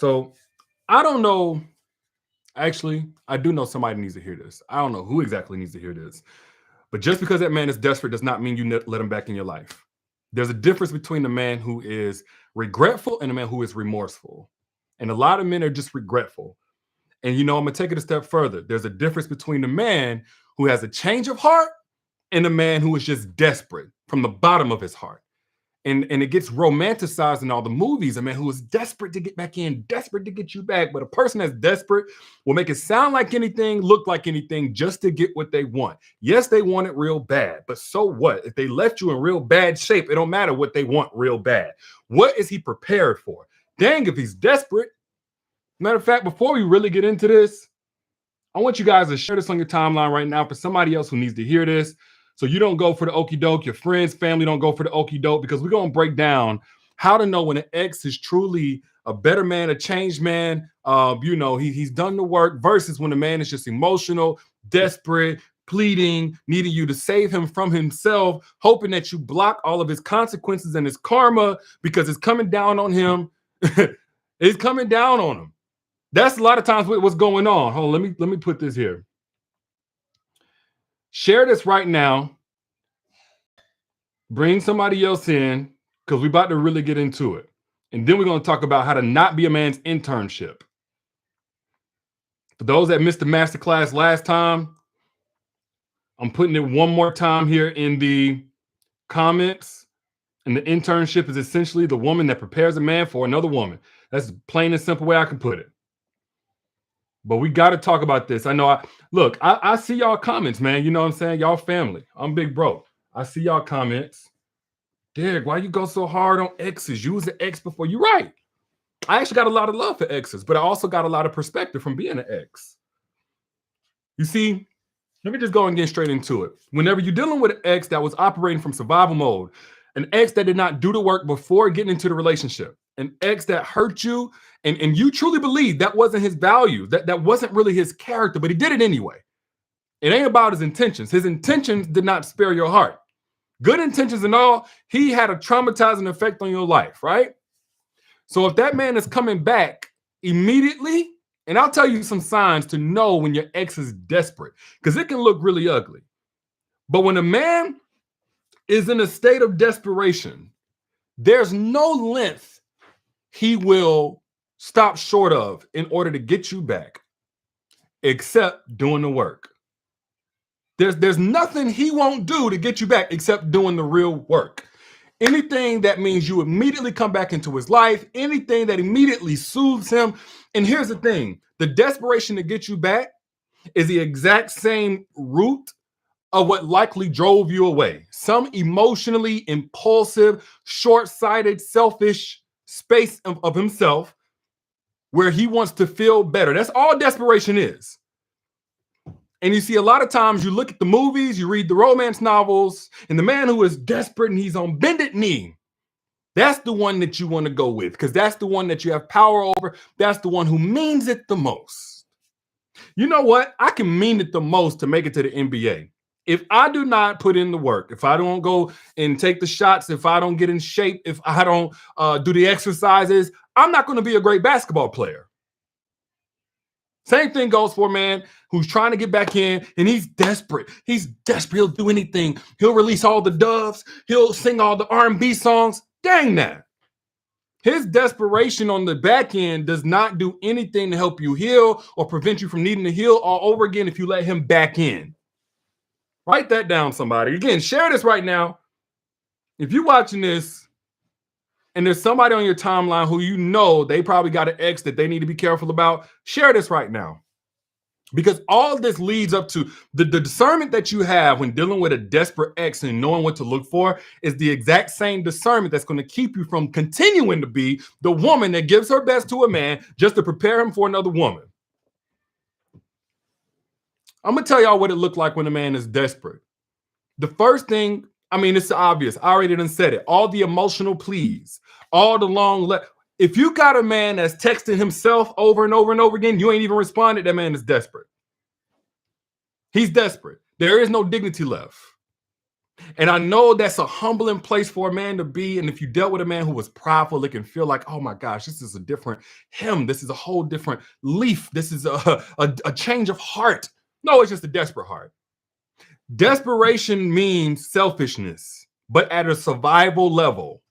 So I don't know. Actually, I do know somebody needs to hear this. I don't know who exactly needs to hear this. But just because that man is desperate does not mean you let him back in your life. There's a difference between the man who is regretful and the man who is remorseful. And a lot of men are just regretful. And I'm gonna take it a step further. There's a difference between the man who has a change of heart and the man who is just desperate from the bottom of his heart. And it gets romanticized in all the movies. A man who is desperate to get back in, desperate to get you back. But a person that's desperate will make it sound like anything, look like anything, just to get what they want. Yes, they want it real bad, but so what? If they left you in real bad shape, it don't matter what they want real bad. What is he prepared for? Dang, if he's desperate. Matter of fact, before we really get into this, I want you guys to share this on your timeline right now for somebody else who needs to hear this. So you don't go for the okie doke, your friends, family don't go for the okie doke, because we're going to break down how to know when an ex is truly a better man, a changed man. He's done the work versus when a man is just emotional, desperate, pleading, needing you to save him from himself, hoping that you block all of his consequences and his karma because it's coming down on him. It's coming down on him. That's a lot of times what's going on. Hold on, let me put this here. Share this right now. Bring somebody else in because we're about to really get into it. And then we're going to talk about how to not be a man's internship. For those that missed the masterclass last time, I'm putting it one more time here in the comments. And the internship is essentially the woman that prepares a man for another woman. That's the plain and simple way I can put it. But we got to talk about this. I know. I see y'all comments, man. You know what I'm saying? Y'all family. I'm big bro. I see y'all comments. Derek, why you go so hard on exes? You was an ex before. You're right. I actually got a lot of love for exes, but I also got a lot of perspective from being an ex. You see, let me just go and get straight into it. Whenever you're dealing with an ex that was operating from survival mode, an ex that did not do the work before getting into the relationship, an ex that hurt you, and you truly believe that wasn't his value, that wasn't really his character, but he did it anyway. It ain't about his intentions. His intentions did not spare your heart. Good intentions and all, he had a traumatizing effect on your life, right? So if that man is coming back immediately, and I'll tell you some signs to know when your ex is desperate, because it can look really ugly. But when a man is in a state of desperation, there's no length he will stop short of in order to get you back, except doing the work. There's nothing he won't do to get you back except doing the real work. Anything that means you immediately come back into his life, anything that immediately soothes him. And here's the thing, the desperation to get you back is the exact same root of what likely drove you away. Some emotionally impulsive, short-sighted, selfish space of himself where he wants to feel better. That's all desperation is. And you see, a lot of times you look at the movies, you read the romance novels, and the man who is desperate and he's on bended knee, that's the one that you want to go with because that's the one that you have power over. That's the one who means it the most. You know what? I can mean it the most to make it to the NBA. If I do not put in the work, if I don't go and take the shots, if I don't get in shape, if I don't do the exercises, I'm not going to be a great basketball player. Same thing goes for a man who's trying to get back in and he's desperate. He's desperate. He'll do anything. He'll release all the doves. He'll sing all the R&B songs. Dang that. His desperation on the back end does not do anything to help you heal or prevent you from needing to heal all over again if you let him back in. Write that down, somebody. Again, share this right now. If you're watching this and there's somebody on your timeline who you know they probably got an ex that they need to be careful about, share this right now. Because all of this leads up to the discernment that you have when dealing with a desperate ex and knowing what to look for is the exact same discernment that's going to keep you from continuing to be the woman that gives her best to a man just to prepare him for another woman. I'm going to tell y'all what it looked like when a man is desperate. The first thing, it's obvious. I already done said it. All the emotional pleas, all the long if you got a man that's texting himself over and over and over again, you ain't even responded, that man is desperate. He's desperate. There is no dignity left. And I know that's a humbling place for a man to be. And if you dealt with a man who was prideful, it can feel like, oh my gosh, this is a different him. This is a whole different leaf. This is a change of heart. No, it's just a desperate heart. Desperation means selfishness, but at a survival level.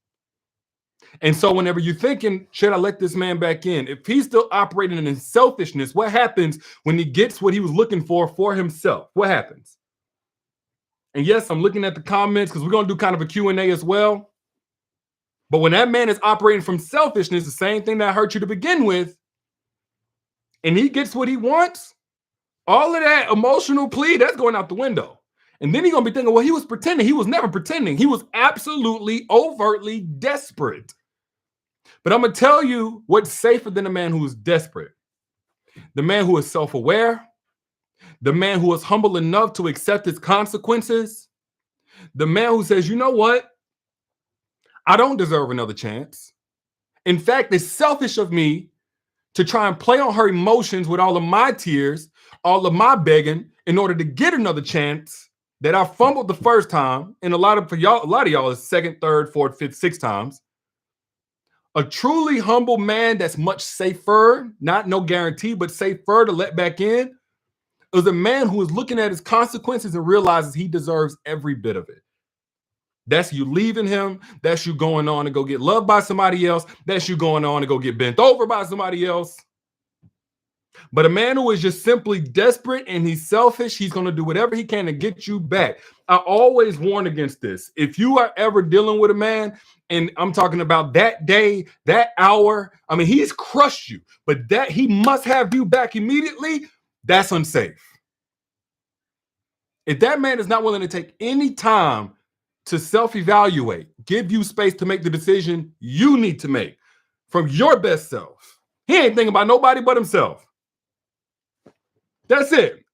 And so whenever you're thinking, should I let this man back in? If he's still operating in selfishness, what happens when he gets what he was looking for himself? What happens? And yes, I'm looking at the comments because we're going to do kind of a Q&A as well. But when that man is operating from selfishness, the same thing that hurt you to begin with, and he gets what he wants, all of that emotional plea, that's going out the window. And then he's going to be thinking, well, he was pretending. He was never pretending. He was absolutely, overtly desperate. But I'm going to tell you what's safer than a man who is desperate. The man who is self-aware, the man who is humble enough to accept his consequences, the man who says, you know what? I don't deserve another chance. In fact, it's selfish of me to try and play on her emotions with all of my tears, all of my begging in order to get another chance that I fumbled the first time. And a lot of y'all is second, third, fourth, fifth, sixth times. A truly humble man that's much safer, not no guarantee, but safer to let back in, is a man who is looking at his consequences and realizes he deserves every bit of it. That's you leaving him. That's you going on to go get loved by somebody else. That's you going on to go get bent over by somebody else. But a man who is just simply desperate and he's selfish, he's going to do whatever he can to get you back. I always warn against this. If you are ever dealing with a man, and I'm talking about that day, that hour, I mean, he's crushed you, but that he must have you back immediately, that's unsafe. If that man is not willing to take any time to self-evaluate, give you space to make the decision you need to make from your best self, he ain't thinking about nobody but himself. That's it.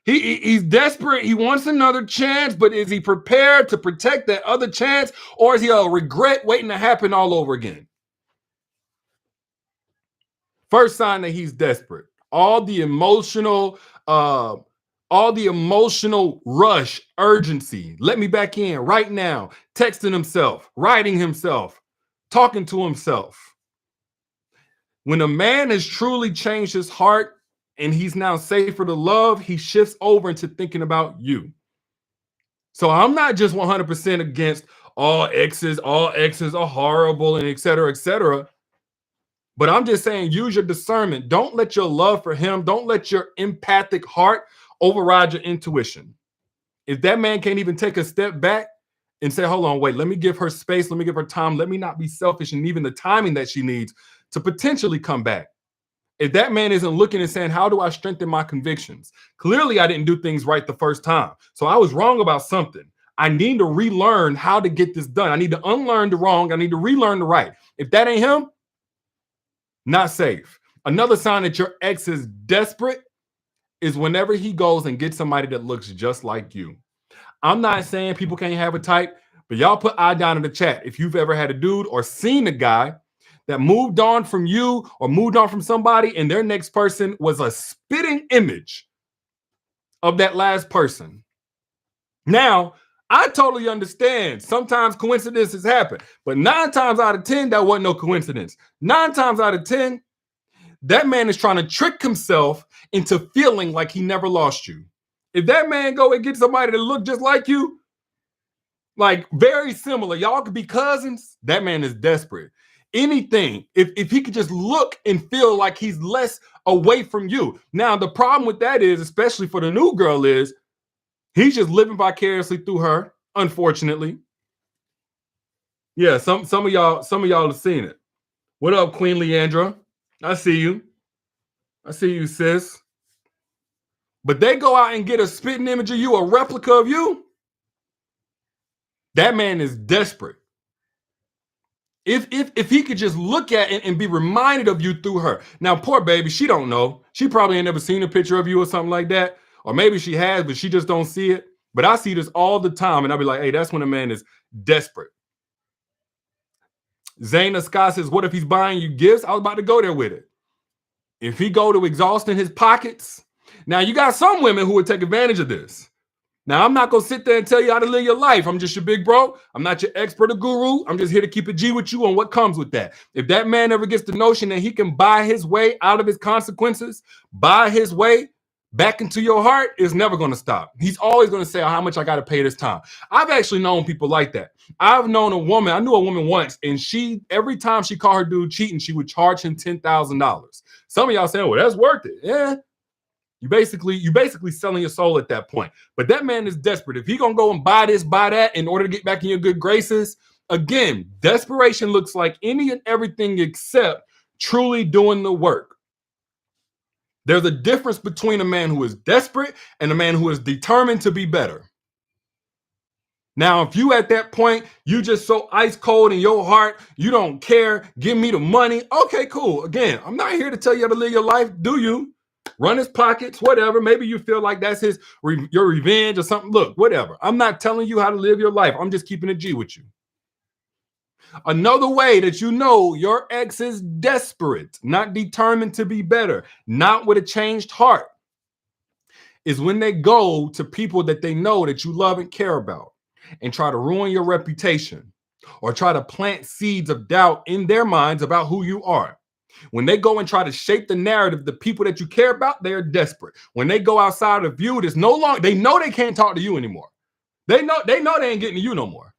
He's desperate. He wants another chance, but is he prepared to protect that other chance, or is he a regret waiting to happen all over again? First sign that he's desperate. All the emotional rush, urgency. Let me back in right now. Texting himself, writing himself, talking to himself. When a man has truly changed his heart, and he's now safer to love, he shifts over into thinking about you. So I'm not just 100% against all exes are horrible, and et cetera, but I'm just saying, use your discernment. Don't let your love for him, don't let your empathic heart override your intuition. If that man can't even take a step back and say, hold on, wait, let me give her space, let me give her time, let me not be selfish, and even the timing that she needs to potentially come back. If that man isn't looking and saying, how do I strengthen my convictions? Clearly, I didn't do things right the first time. So I was wrong about something. I need to relearn how to get this done. I need to unlearn the wrong. I need to relearn the right. If that ain't him, not safe. Another sign that your ex is desperate is whenever he goes and gets somebody that looks just like you. I'm not saying people can't have a type, but y'all put I down in the chat if you've ever had a dude or seen a guy that moved on from you or moved on from somebody, and their next person was a spitting image of that last person. Now, I totally understand. Sometimes coincidences happen, but 9 times out of 10, that wasn't no coincidence. 9 times out of 10, that man is trying to trick himself into feeling like he never lost you. If that man go and get somebody that look just like you, like very similar, y'all could be cousins, that man is desperate. Anything, if he could just look and feel like he's less away from you. Now, the problem with that is, especially for the new girl, is he's just living vicariously through her, unfortunately. Yeah, some of y'all have seen it. What up, Queen Leandra? I see you. I see you, sis. But they go out and get a spitting image of you, a replica of you. That man is desperate. If he could just look at it and be reminded of you through her. Now, poor baby, she don't know. She probably ain't never seen a picture of you or something like that. Or maybe she has, but she just don't see it. But I see this all the time, and I'll be like, hey, that's when a man is desperate. Zayna Scott says, what if he's buying you gifts? I was about to go there with it. If he go to exhausting his pockets. Now, you got some women who would take advantage of this. Now, I'm not going to sit there and tell you how to live your life. I'm just your big bro. I'm not your expert or guru. I'm just here to keep it G with you on what comes with that. If that man ever gets the notion that he can buy his way out of his consequences, buy his way back into your heart, it's never going to stop. He's always going to say, oh, how much I got to pay this time. I've actually known people like that. I've known a woman. I knew a woman once, and every time she caught her dude cheating, she would charge him $10,000. Some of y'all saying, well, that's worth it. Yeah. You basically selling your soul at that point. But that man is desperate. If he gonna go and buy this, buy that in order to get back in your good graces, again, desperation looks like any and everything except truly doing the work. There's a difference between a man who is desperate and a man who is determined to be better. Now, if you at that point, you just so ice cold in your heart, you don't care, give me the money. Okay, cool. Again, I'm not here to tell you how to live your life. Do you? Run his pockets, whatever. Maybe you feel like that's your revenge or something. Look, whatever. I'm not telling you how to live your life. I'm just keeping it G with you. Another way that you know your ex is desperate, not determined to be better, not with a changed heart, is when they go to people that they know that you love and care about and try to ruin your reputation or try to plant seeds of doubt in their minds about who you are. When they go and try to shape the narrative, the people that you care about, they are desperate. When they go outside of you, it is no longer, they know they can't talk to you anymore. They know they ain't getting to you no more.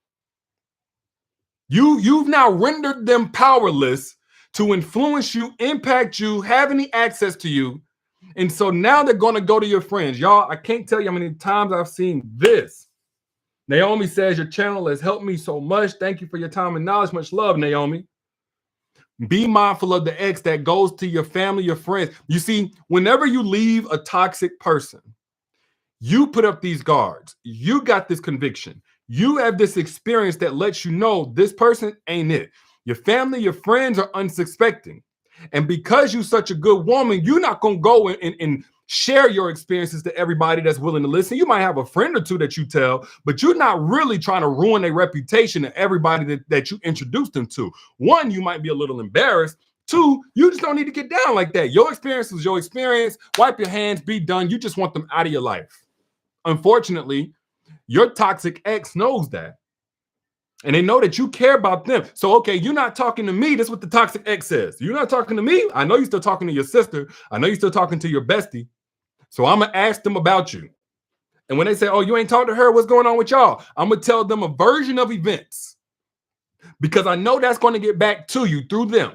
You've now rendered them powerless to influence you, impact you, have any access to you. And so now they're going to go to your friends. Y'all, I can't tell you how many times I've seen this. Naomi says, your channel has helped me so much. Thank you for your time and knowledge. Much love, Naomi. Be mindful of the ex that goes to your family, your friends. You see, whenever you leave a toxic person, you put up these guards. You got this conviction. You have this experience that lets you know this person ain't it. Your family, your friends are unsuspecting. And because you're such a good woman, you're not going to go and share your experiences to everybody that's willing to listen. You might have a friend or two that you tell, but you're not really trying to ruin their reputation to everybody that you introduced them to. One, you might be a little embarrassed. Two, you just don't need to get down like that. Your experience is your experience. Wipe your hands, be done. You just want them out of your life. Unfortunately, your toxic ex knows that. And they know that you care about them. So, okay, you're not talking to me. That's what the toxic ex says. You're not talking to me. I know you're still talking to your sister. I know you're still talking to your bestie. So I'm going to ask them about you. And when they say, oh, you ain't talked to her, what's going on with y'all? I'm going to tell them a version of events. Because I know that's going to get back to you through them.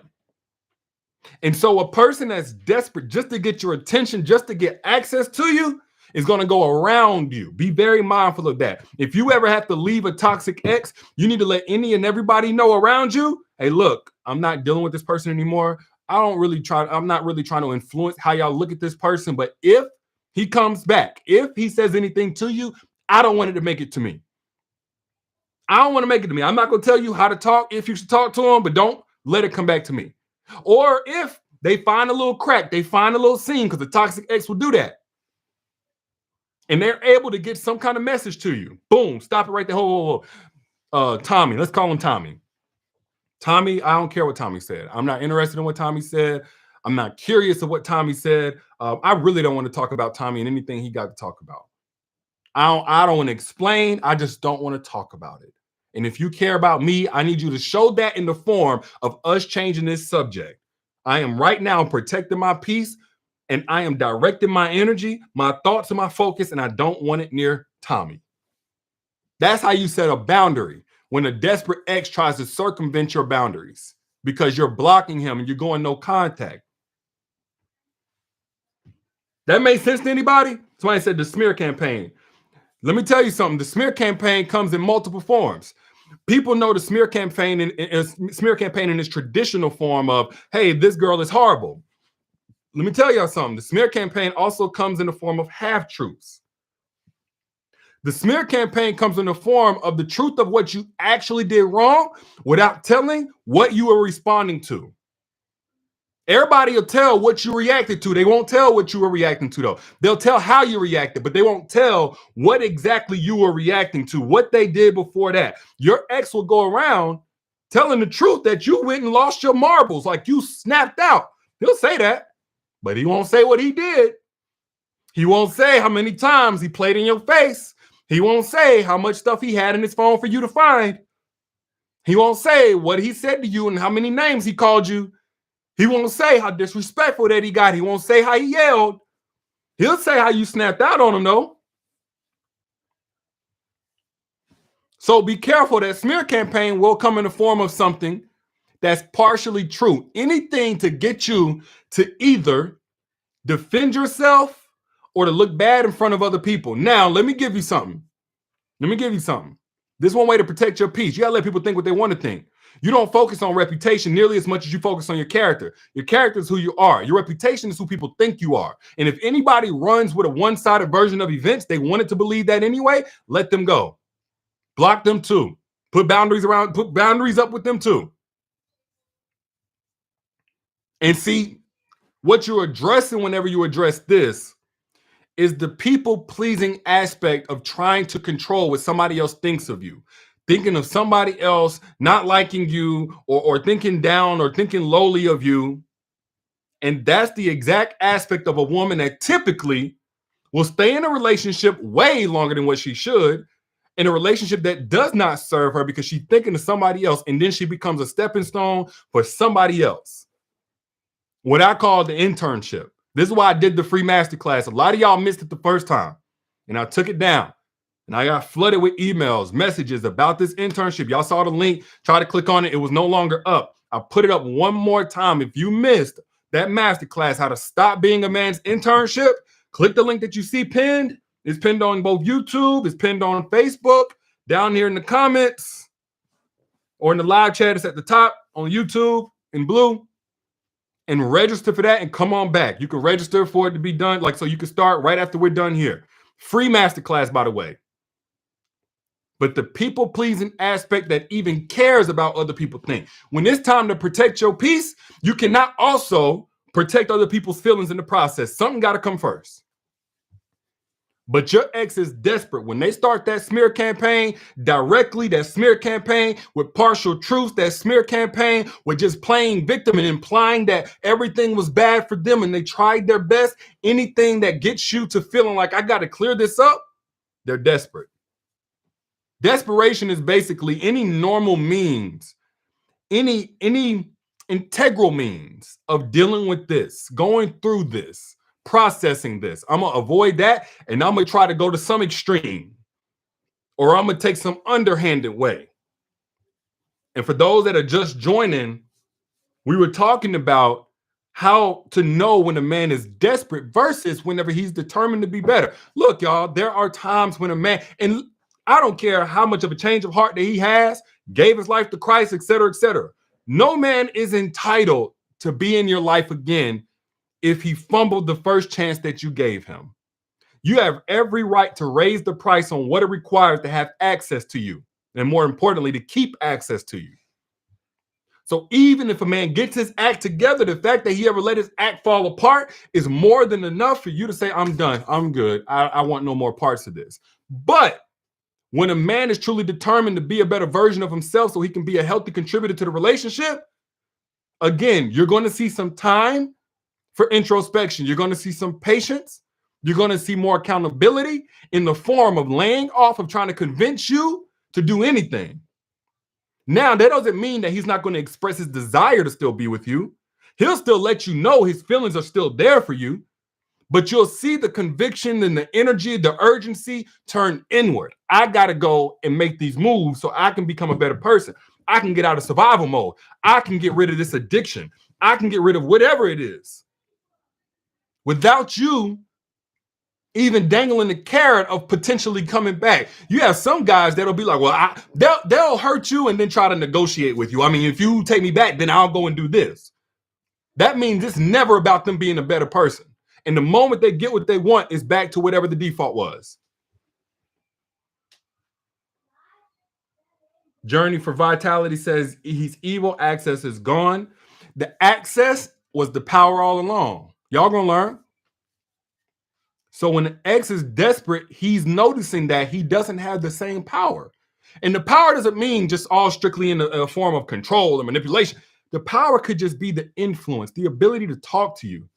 And so a person that's desperate just to get your attention, just to get access to you, is going to go around you. Be very mindful of that. If you ever have to leave a toxic ex, you need to let any and everybody know around you, hey, look, I'm not dealing with this person anymore. I'm not really trying to influence how y'all look at this person. But if he comes back, if he says anything to you, I don't want it to make it to me. I don't want to make it to me. I'm not going to tell you how to talk, if you should talk to him, but don't let it come back to me. Or if they find a little crack, they find a little seam, because the toxic ex will do that. And they're able to get some kind of message to you. Boom, stop it right there. Tommy, let's call him Tommy. Tommy, I don't care what Tommy said. I'm not interested in what Tommy said. I'm not curious of what Tommy said. I really don't want to talk about Tommy and anything he got to talk about. I don't want to explain. I just don't want to talk about it. And if you care about me, I need you to show that in the form of us changing this subject. I am right now protecting my peace. And I am directing my energy, my thoughts, and my focus, and I don't want it near Tommy. That's how you set a boundary when a desperate ex tries to circumvent your boundaries because you're blocking him and you're going no contact. That made sense to anybody? Somebody said the smear campaign. Let me tell you something. The smear campaign comes in multiple forms. People know the smear campaign in its traditional form of, hey, this girl is horrible. Let me tell y'all something. The smear campaign also comes in the form of half-truths. The smear campaign comes in the form of the truth of what you actually did wrong without telling what you were responding to. Everybody will tell what you reacted to. They won't tell what you were reacting to, though. They'll tell how you reacted, but they won't tell what exactly you were reacting to, what they did before that. Your ex will go around telling the truth that you went and lost your marbles, like you snapped out. He'll say that. But he won't say what he did. He won't say how many times he played in your face. He won't say how much stuff he had in his phone for you to find. He won't say what he said to you and how many names he called you. He won't say how disrespectful that he got. He won't say how he yelled. He'll say how you snapped out on him, though. So be careful. That smear campaign will come in the form of something that's partially true. Anything to get you to either defend yourself or to look bad in front of other people. Now, let me give you something. This is one way to protect your peace. You gotta let people think what they want to think. You don't focus on reputation nearly as much as you focus on your character. Your character is who you are. Your reputation is who people think you are. And if anybody runs with a one-sided version of events, they wanted to believe that anyway, let them go. Block them too. Put boundaries up with them too. And see, what you're addressing whenever you address this is the people-pleasing aspect of trying to control what somebody else thinks of you. Thinking of somebody else not liking you or thinking down or thinking lowly of you. And that's the exact aspect of a woman that typically will stay in a relationship way longer than what she should, in a relationship that does not serve her because she's thinking of somebody else, and then she becomes a stepping stone for somebody else. What I call the internship. This is why I did the free masterclass. A lot of y'all missed it the first time, and I took it down. And I got flooded with emails, messages about this internship. Y'all saw the link, try to click on it. It was no longer up. I put it up one more time. If you missed that masterclass, how to stop being a man's internship, click the link that you see pinned. It's pinned on both YouTube. It's pinned on Facebook, down here in the comments, or in the live chat. It's at the top on YouTube in blue. And register for that and come on back. You can register for it to be done, so you can start right after we're done here. Free masterclass, by the way. But the people-pleasing aspect that even cares about other people think. When it's time to protect your peace, you cannot also protect other people's feelings in the process. Something got to come first. But your ex is desperate. When they start that smear campaign directly, that smear campaign with partial truths, that smear campaign with just playing victim and implying that everything was bad for them and they tried their best, anything that gets you to feeling like I got to clear this up, they're desperate. Desperation is basically any normal means, any integral means of dealing with this, going through this, processing this. I'm going to avoid that, and I'm going to try to go to some extreme, or I'm going to take some underhanded way. And for those that are just joining, we were talking about how to know when a man is desperate versus whenever he's determined to be better. Look, y'all, there are times when a man, and I don't care how much of a change of heart that he has, gave his life to Christ, etc., etc. No man is entitled to be in your life again if he fumbled the first chance that you gave him. You have every right to raise the price on what it requires to have access to you, and more importantly, to keep access to you. So even if a man gets his act together, the fact that he ever let his act fall apart is more than enough for you to say, I'm done, I'm good, I want no more parts of this. But when a man is truly determined to be a better version of himself so he can be a healthy contributor to the relationship, again, you're going to see some time for introspection. You're going to see some patience. You're going to see more accountability in the form of laying off of trying to convince you to do anything. Now, that doesn't mean that he's not going to express his desire to still be with you. He'll still let you know his feelings are still there for you, but you'll see the conviction and the energy, the urgency turn inward. I got to go and make these moves so I can become a better person. I can get out of survival mode. I can get rid of this addiction. I can get rid of whatever it is without you even dangling the carrot of potentially coming back. You have some guys that'll be like, well, they'll hurt you and then try to negotiate with you. I mean, if you take me back, then I'll go and do this. That means it's never about them being a better person. And the moment they get what they want, is back to whatever the default was. Journey for Vitality says he's evil, access is gone. The access was the power all along. Y'all gonna learn. So when the ex is desperate, he's noticing that he doesn't have the same power. And the power doesn't mean just all strictly in a form of control and manipulation. The power could just be the influence, the ability to talk to you,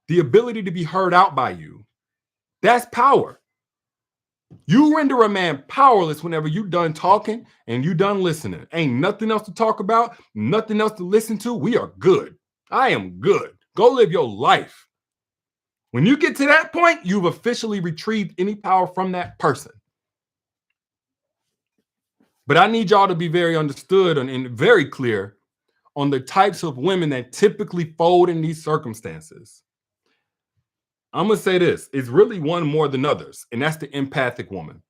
the ability to be heard out by you. That's power. You render a man powerless whenever you done talking and you done listening. Ain't nothing else to talk about, nothing else to listen to. We are good. I am good. Go live your life. When you get to that point, you've officially retrieved any power from that person. But I need y'all to be very understood and very clear on the types of women that typically fold in these circumstances. I'm going to say this, it's really one more than others, and that's the empathic woman.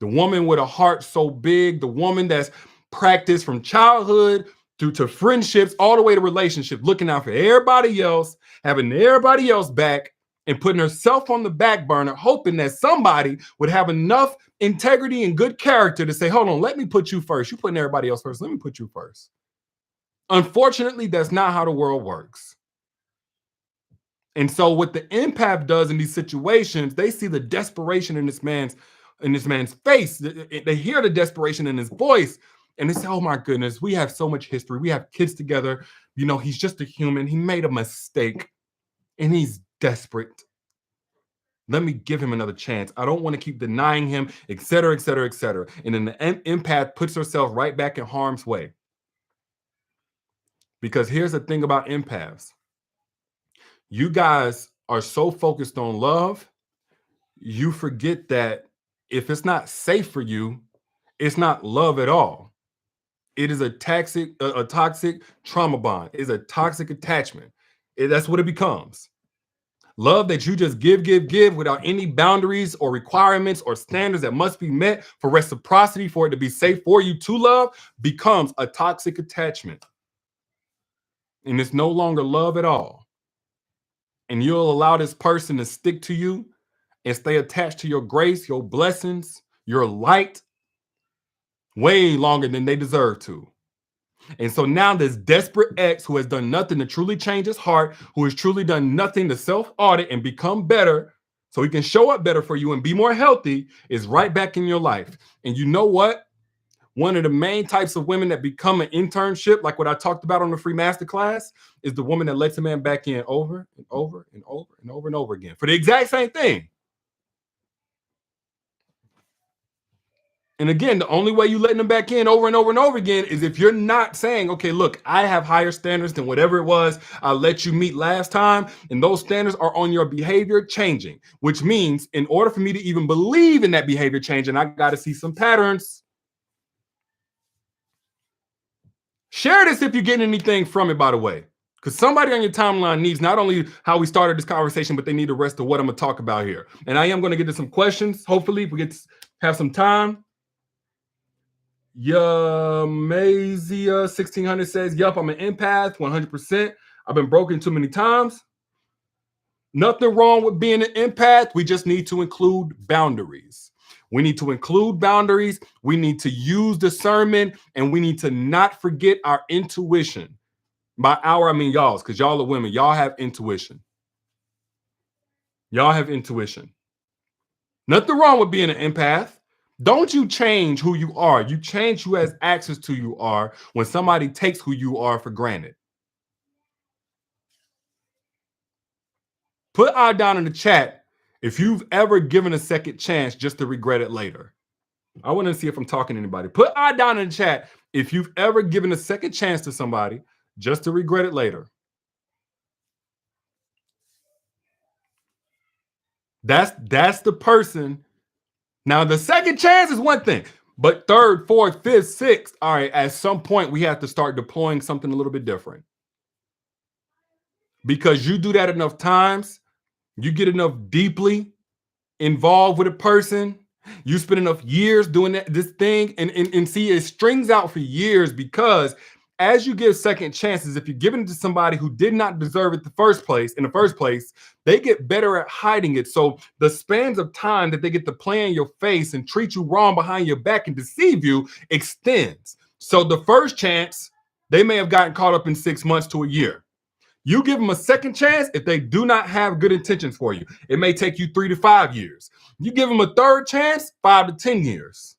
The woman with a heart so big, the woman that's practiced from childhood through to friendships, all the way to relationships, looking out for everybody else, having everybody else back, and putting herself on the back burner, hoping that somebody would have enough integrity and good character to say, hold on, let me put you first. You're putting everybody else first. Let me put you first. Unfortunately, that's not how the world works. And so what the empath does in these situations, they see the desperation in this man's face. They hear the desperation in his voice, and they say, oh my goodness, we have so much history. We have kids together. You know, he's just a human. He made a mistake and he's desperate. Let me give him another chance. I don't want to keep denying him, et cetera, et cetera, et cetera. And then the empath puts herself right back in harm's way. Because here's the thing about empaths. You guys are so focused on love, you forget that if it's not safe for you, it's not love at all. It is a toxic trauma bond. It's a toxic attachment. That's what it becomes. Love that you just give without any boundaries or requirements or standards that must be met for reciprocity, for it to be safe for you to love, becomes a toxic attachment. And it's no longer love at all. And you'll allow this person to stick to you and stay attached to your grace, your blessings, your light way longer than they deserve to. And so now this desperate ex who has done nothing to truly change his heart, who has truly done nothing to self-audit and become better so he can show up better for you and be more healthy, is right back in your life. And you know what? One of the main types of women that become an internship, like what I talked about on the free masterclass, is the woman that lets a man back in over and over and over and over and over again for the exact same thing. And again, the only way you letting them back in over and over and over again is if you're not saying, okay, look, I have higher standards than whatever it was I let you meet last time. And those standards are on your behavior changing, which means in order for me to even believe in that behavior changing, I got to see some patterns. Share this if you're getting anything from it, by the way, because somebody on your timeline needs not only how we started this conversation, but they need the rest of what I'm going to talk about here. And I am going to get to some questions. Hopefully, if we get to have some time. Yamazia 1600 says, yup, I'm an empath, 100%. I've been broken too many times. Nothing wrong with being an empath. We just need to include boundaries. We need to include boundaries. We need to use discernment, and we need to not forget our intuition. By our, I mean y'all's, because y'all are women. Y'all have intuition. Y'all have intuition. Nothing wrong with being an empath. Don't you change who you are. You change who has access to you are when somebody takes who you are for granted. Put I down in the chat if you've ever given a second chance just to regret it later. I want to see if I'm talking to anybody. Put I down in the chat if you've ever given a second chance to somebody just to regret it later. That's the person. Now, the second chance is one thing, but third, fourth, fifth, sixth, all right, at some point, we have to start deploying something a little bit different. Because you do that enough times, you get enough deeply involved with a person, you spend enough years doing this thing, and see, it strings out for years, because as you give second chances, if you're giving it to somebody who did not deserve it in the first place, they get better at hiding it. So the spans of time that they get to play in your face and treat you wrong behind your back and deceive you extends. So the first chance, they may have gotten caught up in 6 months to a year. You give them a second chance if they do not have good intentions for you. It may take you 3 to 5 years. You give them a third chance, 5 to 10 years.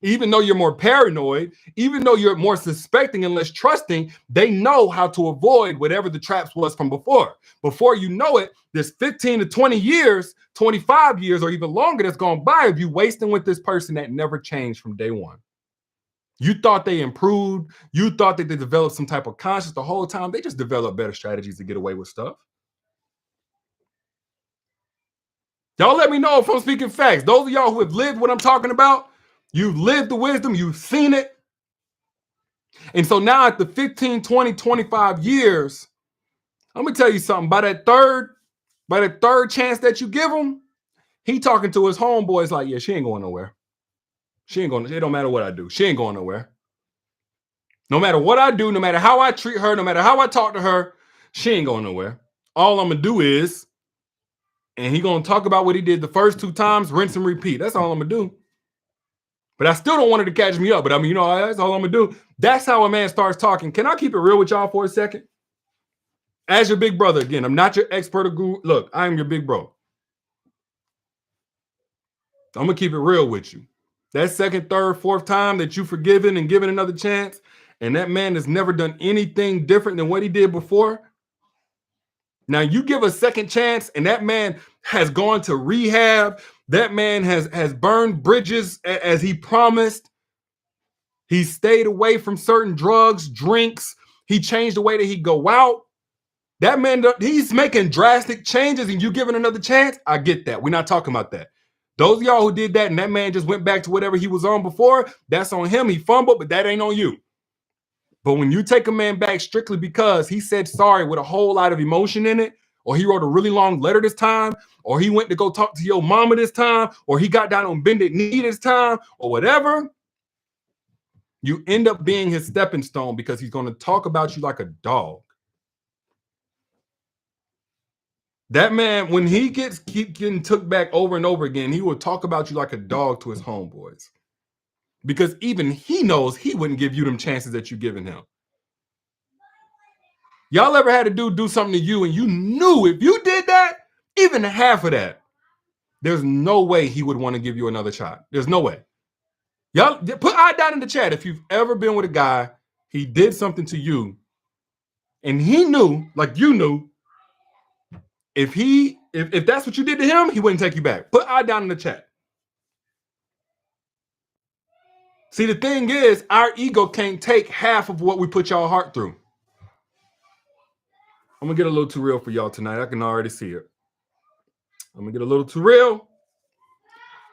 Even though you're more paranoid, even though you're more suspecting and less trusting, they know how to avoid whatever the traps was from before. Before you know it, there's 15 to 20 years, 25 years, or even longer that's gone by of you wasting with this person that never changed from day one. You thought they improved. You thought that they developed some type of conscience the whole time. They just developed better strategies to get away with stuff. Y'all let me know if I'm speaking facts. Those of y'all who have lived what I'm talking about, you've lived the wisdom, you've seen it. And so now at the 15, 20, 25 years, I'm going to tell you something. By that third chance that you give him, he talking to his homeboys like, yeah, she ain't going nowhere. She ain't going, it don't matter what I do. She ain't going nowhere. No matter what I do, no matter how I treat her, no matter how I talk to her, she ain't going nowhere. All I'm going to do is, and he going to talk about what he did the first 2 times, rinse and repeat. That's all I'm going to do. But I still don't want her to catch me up. But I mean, that's all I'm going to do. That's how a man starts talking. Can I keep it real with y'all for a second? As your big brother, again, I'm not your expert or guru. Look, I'm your big bro. I'm going to keep it real with you. That second, third, fourth time that you forgiven and given another chance, and that man has never done anything different than what he did before. Now you give a second chance, and that man has gone to rehab. That man has burned bridges as he promised. He stayed away from certain drugs, drinks. He changed the way that he go out. That man, he's making drastic changes, and you giving another chance. I get that. We're not talking about that. Those of y'all who did that and that man just went back to whatever he was on before, that's on him. He fumbled, but that ain't on you. But when you take a man back strictly because he said sorry with a whole lot of emotion in it, or he wrote a really long letter this time, or he went to go talk to your mama this time, or he got down on bended knee this time, or whatever, you end up being his stepping stone because he's going to talk about you like a dog. That man, when he keep getting took back over and over again, he will talk about you like a dog to his homeboys. Because even he knows he wouldn't give you them chances that you're giving him. Y'all ever had a dude do something to you and you knew if you did that, even half of that, there's no way he would want to give you another shot. There's no way. Y'all put I down in the chat if you've ever been with a guy, he did something to you, and he knew, like you knew, if that's what you did to him, he wouldn't take you back. Put I down in the chat. See, the thing is, our ego can't take half of what we put y'all heart through. I'm gonna get a little too real for y'all tonight. I can already see it. I'm gonna get a little too real.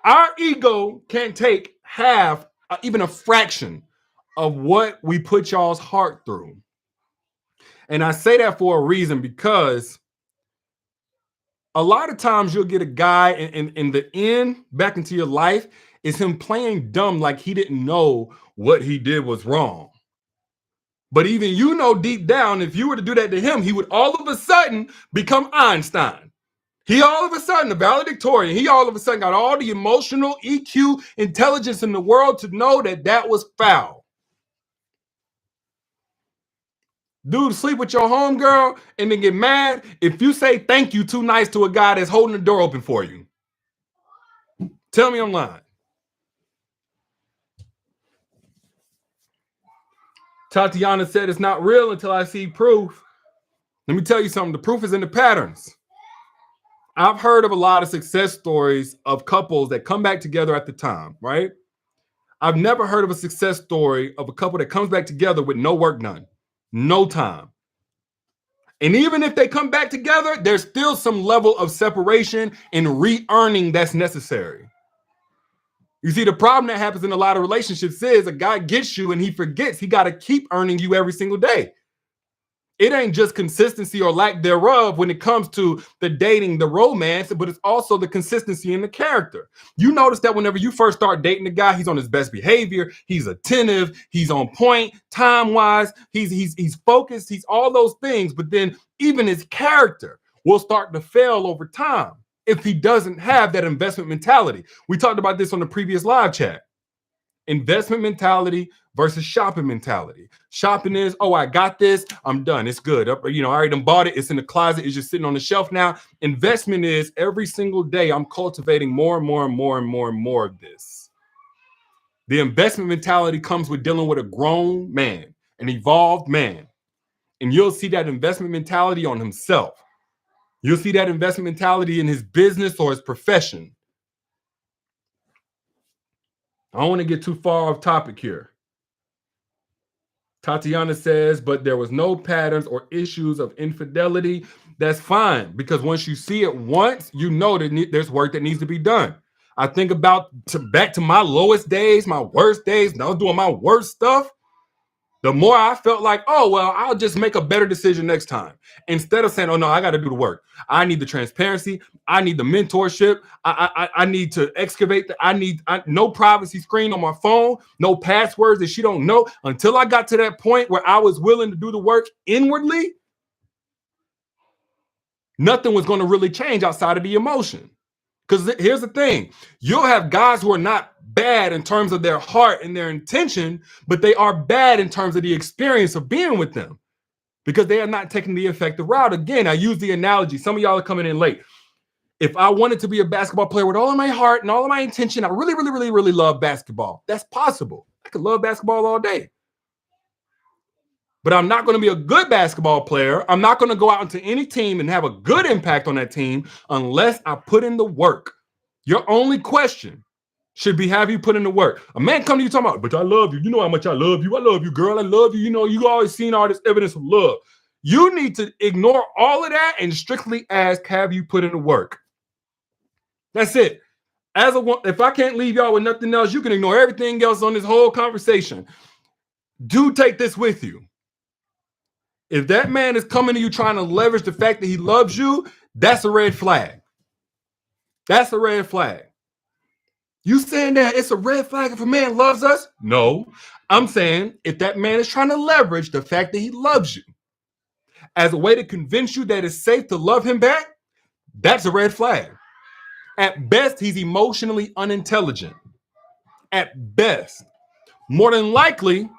Our ego can't take half, even a fraction of what we put y'all's heart through. And I say that for a reason, because a lot of times you'll get a guy in the end back into your life is him playing dumb like he didn't know what he did was wrong. But even you know deep down, if you were to do that to him, he would all of a sudden become Einstein. He all of a sudden, the valedictorian, he all of a sudden got all the emotional EQ intelligence in the world to know that that was foul. Dude, sleep with your homegirl and then get mad if you say thank you too nice to a guy that's holding the door open for you. Tell me I'm lying. Tatiana said it's not real until I see proof. Let me tell you something. The proof is in the patterns. I've heard of a lot of success stories of couples that come back together at the time, right? I've never heard of a success story of a couple that comes back together with no work done, no time. And even if they come back together, there's still some level of separation and re-earning that's necessary. You see, the problem that happens in a lot of relationships is a guy gets you and he forgets he got to keep earning you every single day. It ain't just consistency or lack thereof when it comes to the dating, the romance, but it's also the consistency in the character. You notice that whenever you first start dating the guy, he's on his best behavior, he's attentive, he's on point, time-wise, he's focused, he's all those things, but then even his character will start to fail over time if he doesn't have that investment mentality. We talked about this on the previous live chat. Investment mentality versus shopping mentality. Shopping is, oh, I got this, I'm done, it's good. You know, I already bought it, it's in the closet, it's just sitting on the shelf now. Investment is every single day I'm cultivating more and more and more and more and more of this. The investment mentality comes with dealing with a grown man, an evolved man. And you'll see that investment mentality on himself. You'll see that investment mentality in his business or his profession. I don't want to get too far off topic here. Tatiana says, but there was no patterns or issues of infidelity. That's fine, because once you see it once, you know that there's work that needs to be done. I think about back to my lowest days, my worst days, and I was doing my worst stuff. The more I felt like, oh, well, I'll just make a better decision next time. Instead of saying, oh, no, I got to do the work. I need the transparency. I need the mentorship. I need to excavate. I need no privacy screen on my phone, no passwords that she don't know. Until I got to that point where I was willing to do the work inwardly, nothing was going to really change outside of the emotion. Because here's the thing. You'll have guys who are not bad in terms of their heart and their intention, but they are bad in terms of the experience of being with them because they are not taking the effective route. Again, I use the analogy. Some of y'all are coming in late. If I wanted to be a basketball player with all of my heart and all of my intention, I really, really, really, really love basketball. That's possible. I could love basketball all day. But I'm not going to be a good basketball player. I'm not going to go out into any team and have a good impact on that team unless I put in the work. Your only question should be, have you put in the work? A man come to you talking about, but I love you. You know how much I love you. I love you, girl. I love you. You know, you always seen all this evidence of love. You need to ignore all of that and strictly ask, have you put in the work? That's it. If I can't leave y'all with nothing else, you can ignore everything else on this whole conversation. Do take this with you. If that man is coming to you trying to leverage the fact that he loves you, that's a red flag. That's a red flag. You saying that it's a red flag if a man loves us? No. I'm saying if that man is trying to leverage the fact that he loves you as a way to convince you that it's safe to love him back, that's a red flag. At best, he's emotionally unintelligent. At best. More than likely,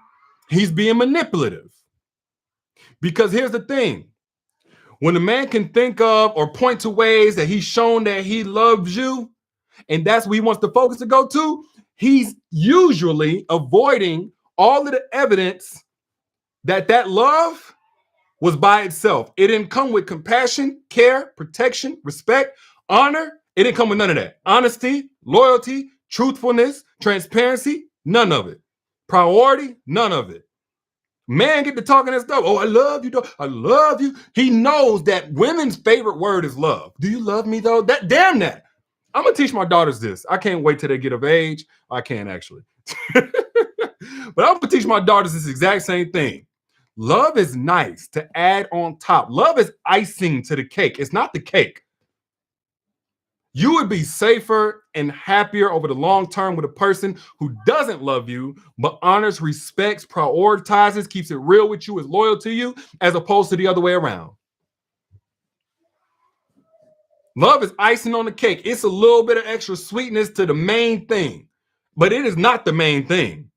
he's being manipulative. Because here's the thing. When a man can think of or point to ways that he's shown that he loves you, and that's what he wants the focus to go to, he's usually avoiding all of the evidence that love was by itself. It didn't come with compassion, care, protection, respect, honor. It didn't come with none of that. Honesty, loyalty, truthfulness, transparency, none of it. Priority, none of it. Man get to talking that stuff. Oh, I love you, though. I love you. He knows that women's favorite word is love. Do you love me, though? Damn that. I'm going to teach my daughters this. I can't wait till they get of age. I can't actually. But I'm going to teach my daughters this exact same thing. Love is nice to add on top. Love is icing to the cake. It's not the cake. You would be safer and happier over the long term with a person who doesn't love you, but honors, respects, prioritizes, keeps it real with you, is loyal to you, as opposed to the other way around. Love is icing on the cake. It's a little bit of extra sweetness to the main thing, but it is not the main thing.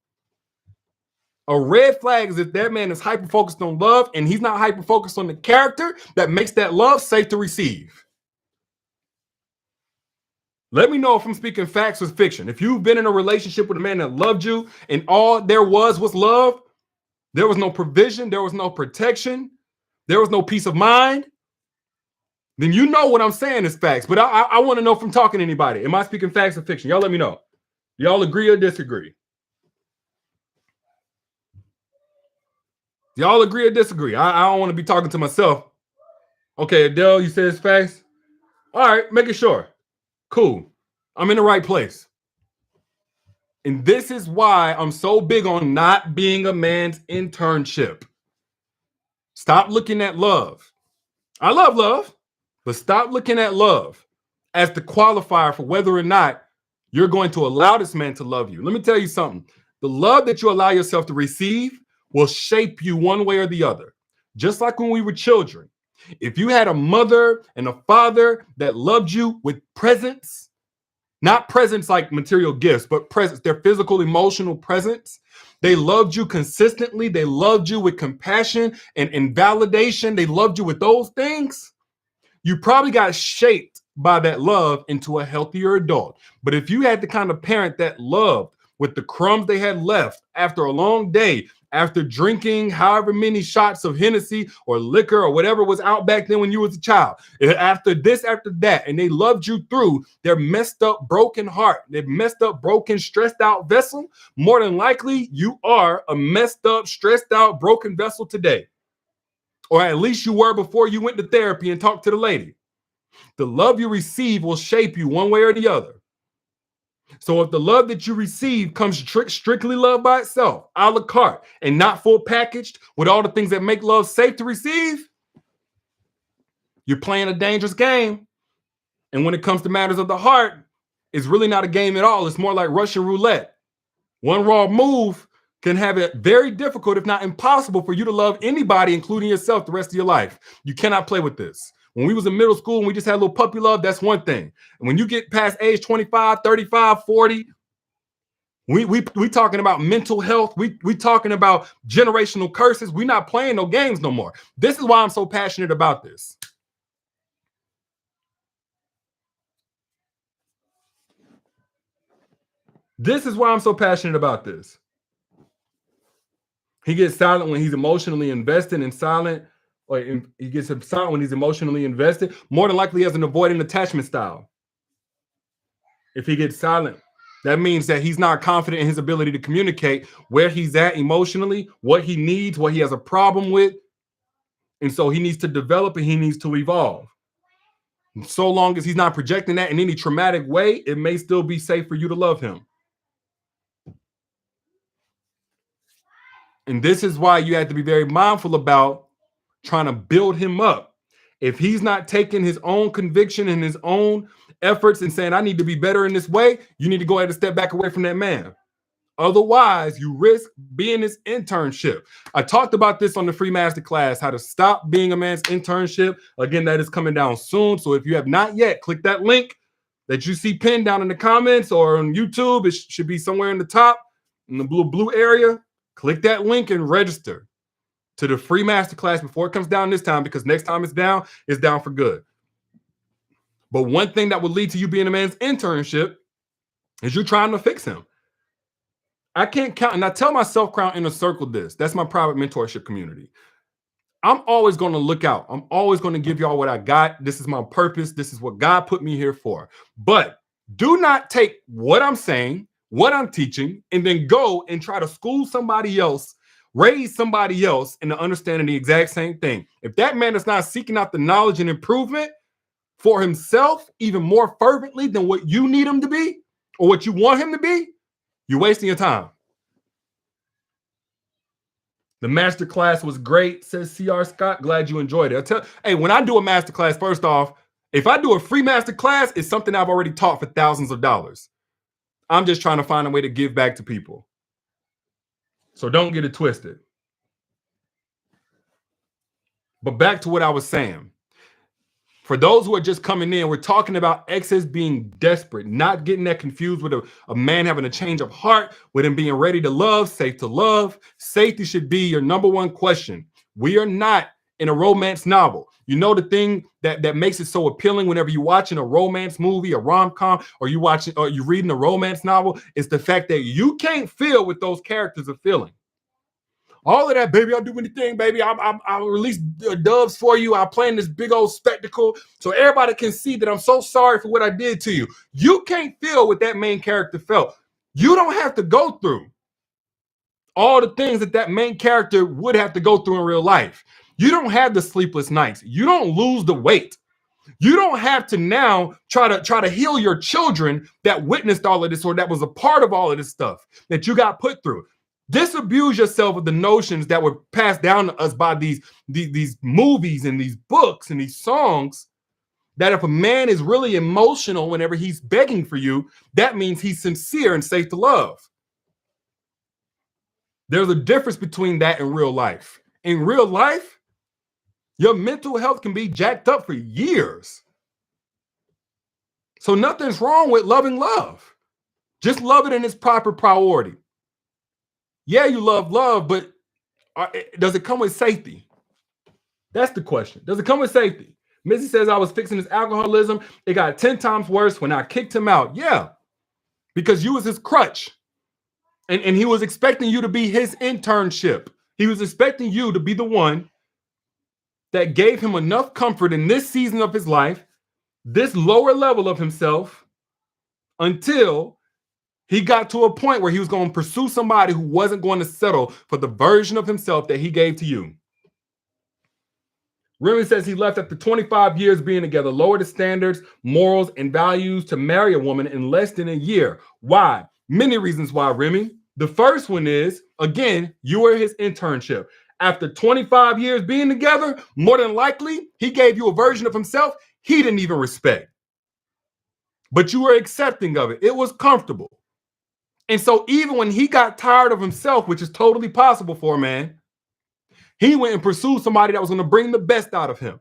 A red flag is if that man is hyper-focused on love and he's not hyper-focused on the character that makes that love safe to receive. Let me know if I'm speaking facts or fiction. If you've been in a relationship with a man that loved you and all there was love, there was no provision, there was no protection, there was no peace of mind, then you know what I'm saying is facts. But I want to know from talking to anybody. Am I speaking facts or fiction? Y'all let me know. Y'all agree or disagree? Y'all agree or disagree? I don't want to be talking to myself. Okay, Adele, you said it's facts? All right, making sure. Cool. I'm in the right place. And this is why I'm so big on not being a man's internship. Stop looking at love. I love love, but stop looking at love as the qualifier for whether or not you're going to allow this man to love you. Let me tell you something. The love that you allow yourself to receive will shape you one way or the other. Just like when we were children. If you had a mother and a father that loved you with presence, not presence like material gifts, but presence, their physical, emotional presence. They loved you consistently. They loved you with compassion and validation. They loved you with those things. You probably got shaped by that love into a healthier adult. But if you had the kind of parent that loved, with the crumbs they had left after a long day, after drinking however many shots of Hennessy or liquor or whatever was out back then when you was a child. After this, after that, and they loved you through their messed up, broken heart, their messed up, broken, stressed out vessel, more than likely you are a messed up, stressed out, broken vessel today. Or at least you were before you went to therapy and talked to the lady. The love you receive will shape you one way or the other. So if the love that you receive comes strictly love by itself, a la carte, and not full packaged with all the things that make love safe to receive, you're playing a dangerous game. And when it comes to matters of the heart, it's really not a game at all. It's more like Russian roulette. One wrong move can have it very difficult, if not impossible, for you to love anybody, including yourself, the rest of your life. You cannot play with this. When we was in middle school and we just had a little puppy love, that's one thing. And when you get past age 25, 35, 40, we talking about mental health. We talking about generational curses. We're not playing no games no more. This is why I'm so passionate about this. This is why I'm so passionate about this. He gets silent when he's emotionally invested and silent, or he gets silent when he's emotionally invested. More than likely, he has an avoidant attachment style. If he gets silent, that means that he's not confident in his ability to communicate where he's at emotionally, what he needs, what he has a problem with. And so he needs to develop and he needs to evolve. And so long as he's not projecting that in any traumatic way, it may still be safe for you to love him. And this is why you have to be very mindful about trying to build him up. If he's not taking his own conviction and his own efforts and saying, I need to be better in this way, you need to go ahead and step back away from that man. Otherwise, you risk being this internship. I talked about this on the free masterclass, how to stop being a man's internship. Again, that is coming down soon. So if you have not yet, click that link that you see pinned down in the comments or on YouTube. It should be somewhere in the top in the blue area. Click that link and register to the free masterclass before it comes down this time, because next time it's down for good. But one thing that would lead to you being a man's internship is you trying to fix him. I can't count, and I tell my self-crown inner circle this. That's my private mentorship community. I'm always going to look out. I'm always going to give y'all what I got. This is my purpose. This is what God put me here for. But do not take what I'm saying, what I'm teaching, and then go and try to school somebody else, raise somebody else into understanding the exact same thing. If that man is not seeking out the knowledge and improvement for himself even more fervently than what you need him to be or what you want him to be, you're wasting your time. The masterclass was great, says C.R. Scott. Glad you enjoyed it. Hey, when I do a masterclass, first off, if I do a free masterclass, it's something I've already taught for thousands of dollars. I'm just trying to find a way to give back to people. So don't get it twisted. But back to what I was saying. For those who are just coming in, we're talking about exes being desperate, not getting that confused with a man having a change of heart, with him being ready to love, safe to love. Safety should be your number one question. We are not in a romance novel. You know, the thing that makes it so appealing whenever you're watching a romance movie, a rom-com, or you're reading a romance novel, is the fact that you can't feel what those characters are feeling. All of that, baby, I'll do anything, baby. I'll release doves for you. I'll plan this big old spectacle so everybody can see that I'm so sorry for what I did to you. You can't feel what that main character felt. You don't have to go through all the things that main character would have to go through in real life. You don't have the sleepless nights. You don't lose the weight. You don't have to now try to heal your children that witnessed all of this or that was a part of all of this stuff that you got put through. Disabuse yourself of the notions that were passed down to us by these movies and these books and these songs, that if a man is really emotional whenever he's begging for you, that means he's sincere and safe to love. There's a difference between that and real life. In real life, your mental health can be jacked up for years. So nothing's wrong with loving love. Just love it in its proper priority. Yeah, you love, but does it come with safety? That's the question. Does it come with safety? Missy says, I was fixing his alcoholism. It got 10 times worse when I kicked him out. Yeah, because you was his crutch. And he was expecting you to be his internship. He was expecting you to be the one that gave him enough comfort in this season of his life, this lower level of himself, until he got to a point where he was going to pursue somebody who wasn't going to settle for the version of himself that he gave to you. Remy says he left after 25 years being together, lowered his standards, morals, and values to marry a woman in less than a year. Why? Many reasons why, Remy. The first one is, again, you were his internship. After 25 years being together, more than likely, he gave you a version of himself he didn't even respect. But you were accepting of it. It was comfortable. And so even when he got tired of himself, which is totally possible for a man, he went and pursued somebody that was going to bring the best out of him.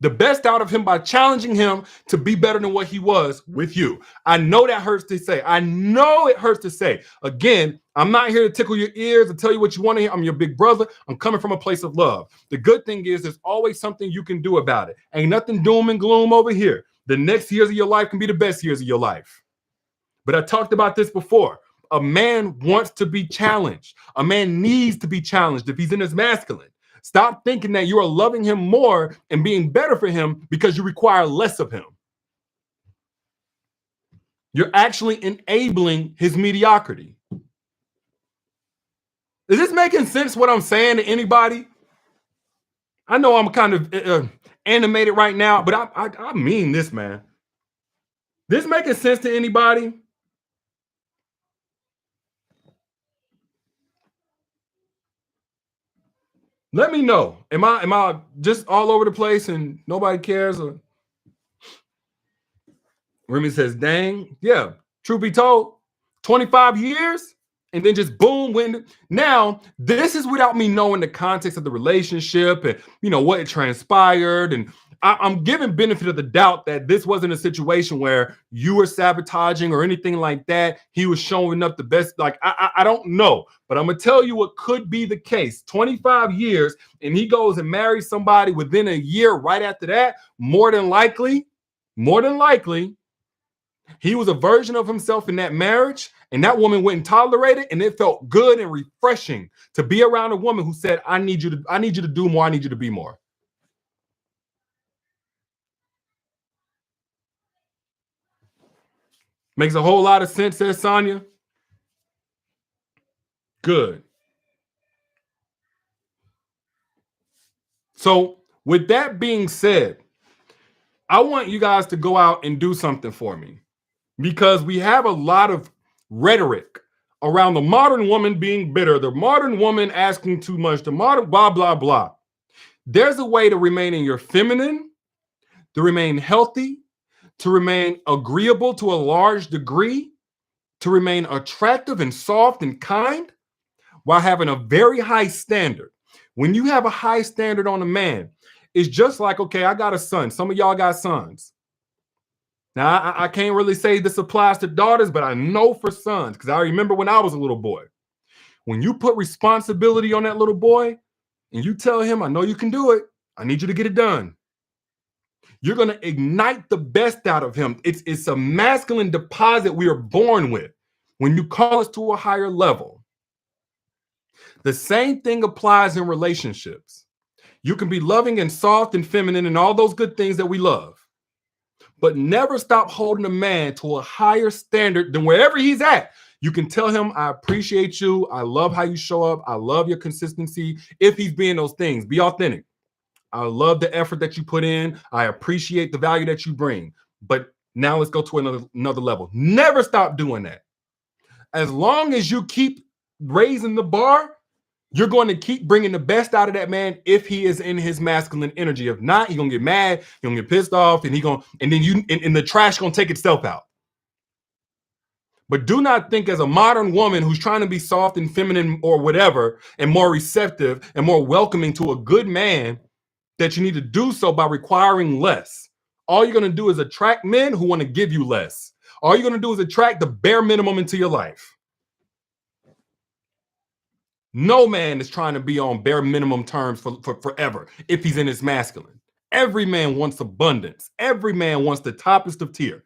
The best out of him by challenging him to be better than what he was with you. I know that hurts to say. I know it hurts to say. Again, I'm not here to tickle your ears and tell you what you want to hear. I'm your big brother. I'm coming from a place of love. The good thing is there's always something you can do about it. Ain't nothing doom and gloom over here. The next years of your life can be the best years of your life. But I talked about this before. A man wants to be challenged. A man needs to be challenged if he's in his masculine. Stop thinking that you are loving him more and being better for him because you require less of him. You're actually enabling his mediocrity. Is this making sense what I'm saying to anybody? I know I'm kind of animated right now, but I mean this, man. This making sense to anybody? Let me know. Am I just all over the place and nobody cares? Or Remy says, dang, yeah, truth be told, 25 years and then just boom, when now this is without me knowing the context of the relationship and what it transpired. And I'm giving benefit of the doubt that this wasn't a situation where you were sabotaging or anything like that. He was showing up the best. Like, I don't know, but I'm going to tell you what could be the case. 25 years and he goes and marries somebody within a year right after that. More than likely, he was a version of himself in that marriage, and that woman went and tolerated, and it felt good and refreshing to be around a woman who said, I need you to do more. I need you to be more. Makes a whole lot of sense, says Sonia. Good. So with that being said, I want you guys to go out and do something for me, because we have a lot of rhetoric around the modern woman being bitter, the modern woman asking too much, the modern blah, blah, blah. There's a way to remain in your feminine, to remain healthy, to remain agreeable to a large degree, to remain attractive and soft and kind while having a very high standard. When you have a high standard on a man, it's just like, okay, I got a son. Some of y'all got sons. Now, I can't really say this applies to daughters, but I know for sons, because I remember when I was a little boy. When you put responsibility on that little boy and you tell him, I know you can do it, I need you to get it done, you're going to ignite the best out of him. It's a masculine deposit we are born with when you call us to a higher level. The same thing applies in relationships. You can be loving and soft and feminine and all those good things that we love, but never stop holding a man to a higher standard than wherever he's at. You can tell him, I appreciate you. I love how you show up. I love your consistency. If he's being those things, be authentic. I love the effort that you put in. I appreciate the value that you bring. But now let's go to another level. Never stop doing that. As long as you keep raising the bar, you're going to keep bringing the best out of that man if he is in his masculine energy. If not, he's going to get mad, he's going to get pissed off, and then the trash going to take itself out. But do not think as a modern woman who's trying to be soft and feminine or whatever, and more receptive and more welcoming to a good man, that you need to do so by requiring less. All you're going to do is attract men who want to give you less. All you're going to do is attract the bare minimum into your life. No man is trying to be on bare minimum terms for forever if he's in his masculine. Every man wants abundance. Every man wants the toppest of tier.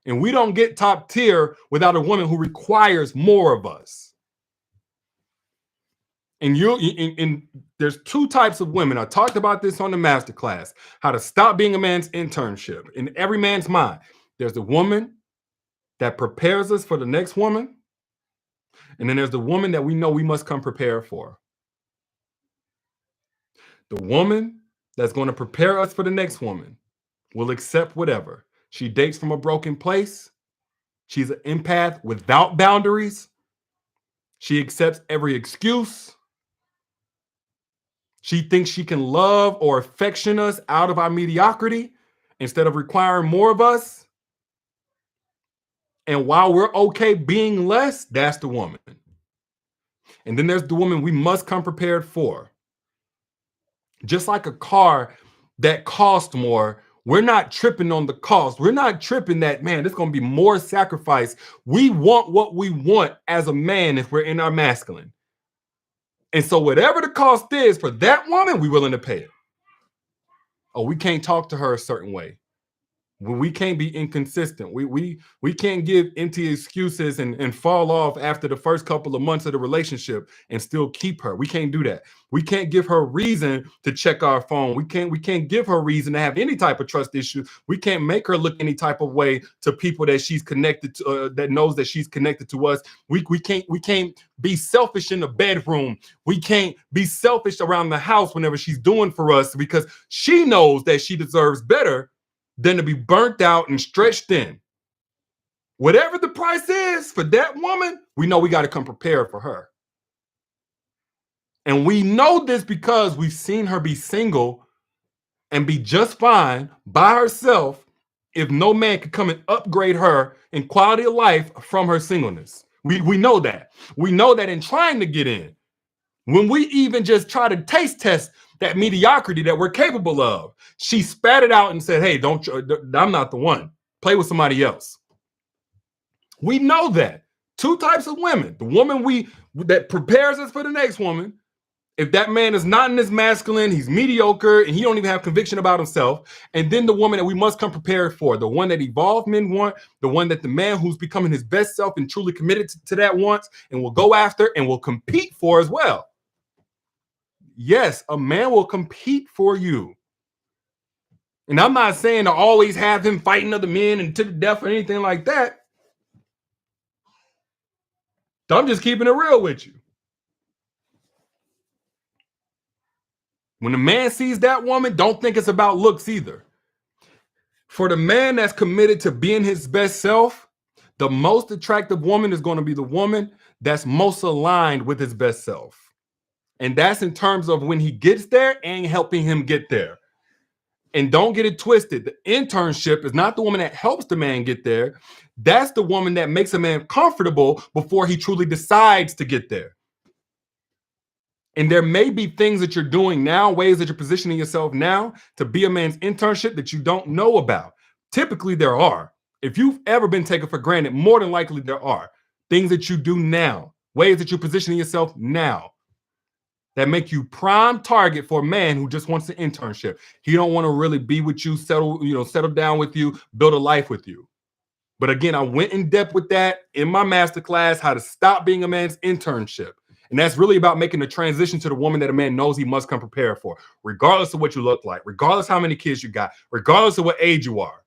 And we don't get top tier without a woman who requires more of us. And there's two types of women. I talked about this on the masterclass, how to stop being a man's internship. In every man's mind, there's the woman that prepares us for the next woman. And then there's the woman that we know we must come prepared for. The woman that's going to prepare us for the next woman will accept whatever. She dates from a broken place. She's an empath without boundaries. She accepts every excuse. She thinks she can love or affection us out of our mediocrity instead of requiring more of us. And while we're okay being less, that's the woman. And then there's the woman we must come prepared for. Just like a car that costs more, we're not tripping on the cost. We're not tripping that, man, there's going to be more sacrifice. We want what we want as a man if we're in our masculine. And so whatever the cost is for that woman, we're willing to pay it. Oh, we can't talk to her a certain way. We can't be inconsistent. We can't give empty excuses and fall off after the first couple of months of the relationship and still keep her. We can't do that. We can't give her reason to check our phone. We can't give her reason to have any type of trust issue. We can't make her look any type of way to people that she's connected to, that knows that she's connected to us. We can't be selfish in the bedroom. We can't be selfish around the house whenever she's doing for us, because she knows that she deserves better than to be burnt out and stretched thin. Whatever the price is for that woman, we know we got to come prepared for her. And we know this because we've seen her be single and be just fine by herself if no man could come and upgrade her in quality of life from her singleness. We know that. We know that in trying to get in, when we even just try to taste test that mediocrity that we're capable of, she spat it out and said, hey, I'm not the one. Play with somebody else. We know that. Two types of women. The woman that prepares us for the next woman. If that man is not in his masculine, he's mediocre, and he don't even have conviction about himself. And then the woman that we must come prepared for, the one that evolved men want, the one that the man who's becoming his best self and truly committed to that wants and will go after and will compete for as well. Yes, a man will compete for you. And I'm not saying to always have him fighting other men and to the death or anything like that. I'm just keeping it real with you. When the man sees that woman, don't think it's about looks either. For the man that's committed to being his best self, the most attractive woman is going to be the woman that's most aligned with his best self. And that's in terms of when he gets there and helping him get there. And don't get it twisted. The internship is not the woman that helps the man get there. That's the woman that makes a man comfortable before he truly decides to get there. And there may be things that you're doing now, ways that you're positioning yourself now to be a man's internship that you don't know about. Typically, there are. If you've ever been taken for granted, more than likely there are things that you do now, ways that you're positioning yourself now that make you prime target for a man who just wants an internship. He don't want to really be with you, settle down with you, build a life with you. But again, I went in depth with that in my masterclass, how to stop being a man's internship. And that's really about making the transition to the woman that a man knows he must come prepared for, regardless of what you look like, regardless how many kids you got, regardless of what age you are.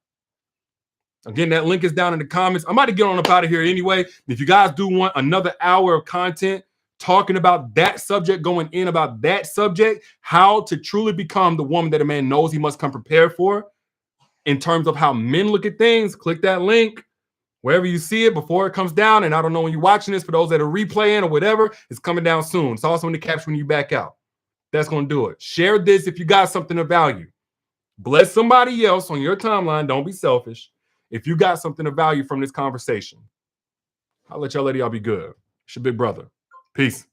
Again, that link is down in the comments. I'm about to get on up out of here anyway. If you guys do want another hour of content talking about that subject, going in about that subject, how to truly become the woman that a man knows he must come prepared for in terms of how men look at things, click that link wherever you see it before it comes down. And I don't know when you're watching this, for those that are replaying or whatever, it's coming down soon. It's also in the caption when you back out. That's going to do it. Share this if you got something of value. Bless somebody else on your timeline. Don't be selfish. If you got something of value from this conversation, I'll let y'all be good. It's your big brother. Peace.